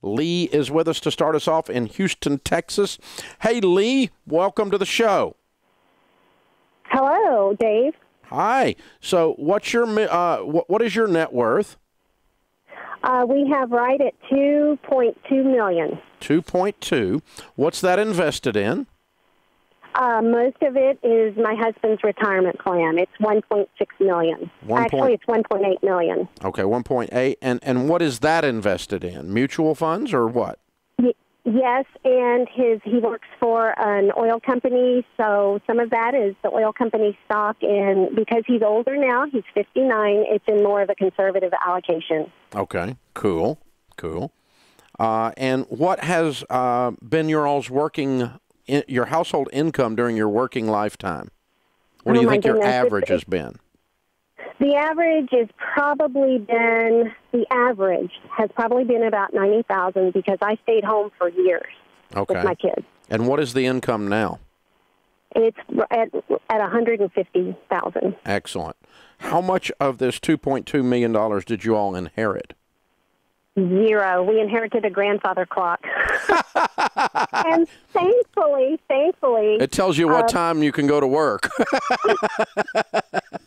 Lee is with us to start us off in Houston, Texas. Hey, Lee, welcome to the show. Hello, Dave. Hi. So what's your what is your net worth? We have right at $2.2 million. 2.2. What's that invested in? Most of it is my husband's retirement plan. It's $1.6 million. Actually, it's $1.8 million. Okay, 1.8. And what is that invested in? Mutual funds or what? Yes, and he works for an oil company, so some of that is the oil company stock, and because he's older now, he's 59, it's in more of a conservative allocation. Okay, cool. And what has been your household income during your working lifetime? What do you think your average has been? The average has probably been about $90,000 because I stayed home for years with my kids. And what is the income now? It's at $150,000. Excellent. How much of this $2.2 million did you all inherit? 0. We inherited a grandfather clock. And thankfully... It tells you what time you can go to work.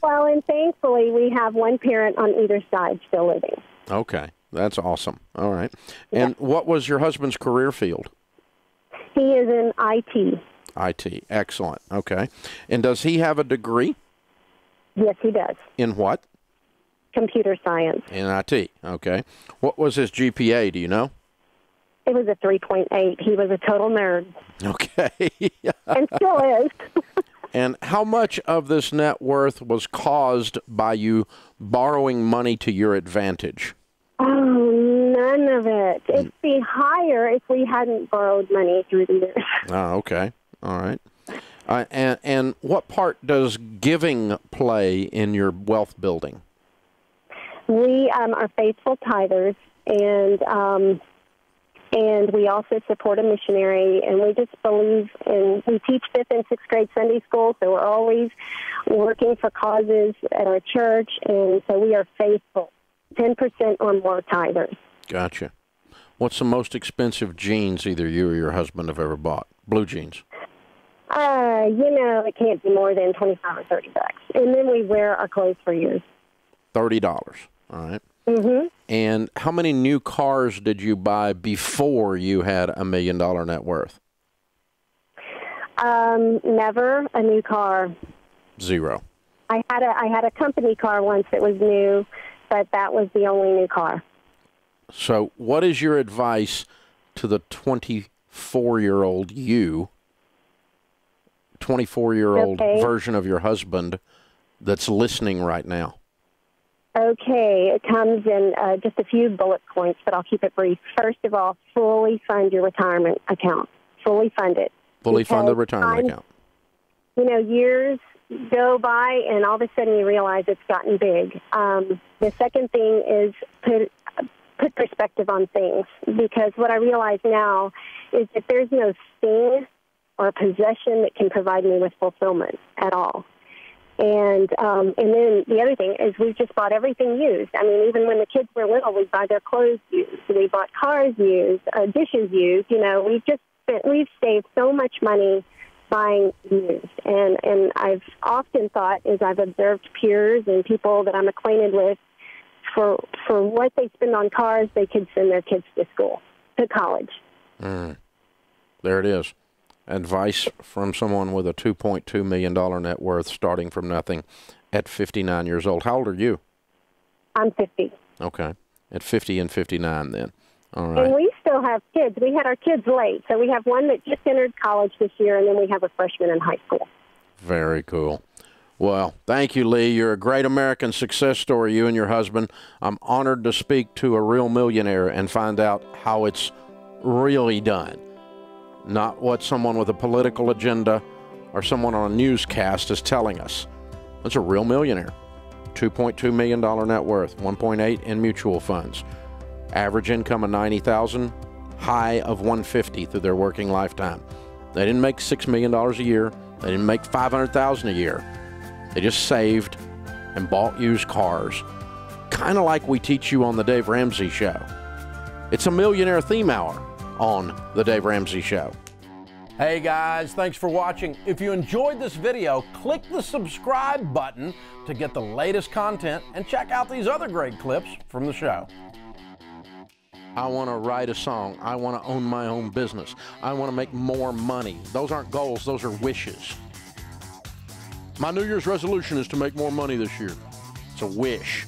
Well, and thankfully, we have one parent on either side still living. Okay. That's awesome. All right. And what was your husband's career field? He is in IT. IT. Excellent. Okay. And does he have a degree? Yes, he does. In what? Computer science. In IT. Okay. What was his GPA? Do you know? It was a 3.8. He was a total nerd. Okay. And still is. And how much of this net worth was caused by you borrowing money to your advantage? Oh, none of it. It'd be higher if we hadn't borrowed money through the years. Oh, okay. All right. And what part does giving play in your wealth building? We are faithful tithers, and we also support a missionary, and we just believe in, we teach 5th and 6th grade Sunday school, so we're always working for causes at our church, and so we are faithful, 10% or more tithers. Gotcha. What's the most expensive jeans either you or your husband have ever bought? Blue jeans. It can't be more than $25 or $30. And then we wear our clothes for years. $30. All right. Mm-hmm. And how many new cars did you buy before you had $1 million net worth? Never a new car. 0. I had a company car once that was new, but that was the only new car. So what is your advice to the 24-year-old you, 24-year-old version of your husband that's listening right now? Okay, it comes in just a few bullet points, but I'll keep it brief. First of all, fully fund your retirement account. Fully fund it. Fully fund the retirement account. Years go by, and all of a sudden you realize it's gotten big. The second thing is put perspective on things, because what I realize now is that there's no thing or possession that can provide me with fulfillment at all. And then the other thing is we've just bought everything used. I mean, even when the kids were little, we'd buy their clothes used. We bought cars used, dishes used. We've saved so much money buying used. And I've often thought, as I've observed peers and people that I'm acquainted with, for what they spend on cars, they could send their kids to school, to college. There it is. Advice from someone with a $2.2 million net worth starting from nothing at 59 years old. How old are you? I'm 50. Okay. At 50 and 59 then. All right. And we still have kids. We had our kids late. So we have one that just entered college this year, and then we have a freshman in high school. Very cool. Well, thank you, Lee. You're a great American success story, you and your husband. I'm honored to speak to a real millionaire and find out how it's really done. Not what someone with a political agenda or someone on a newscast is telling us. That's a real millionaire. $2.2 million net worth, 1.8 in mutual funds. Average income of $90,000, high of $150 through their working lifetime. They didn't make $6 million a year. They didn't make $500,000 a year. They just saved and bought used cars. Kind of like we teach you on the Dave Ramsey Show. It's a Millionaire theme hour on The Dave Ramsey Show. Hey guys, thanks for watching. If you enjoyed this video, click the subscribe button to get the latest content and check out these other great clips from the show. I want to write a song. I want to own my own business. I want to make more money. Those aren't goals, those are wishes. My New Year's resolution is to make more money this year. It's a wish.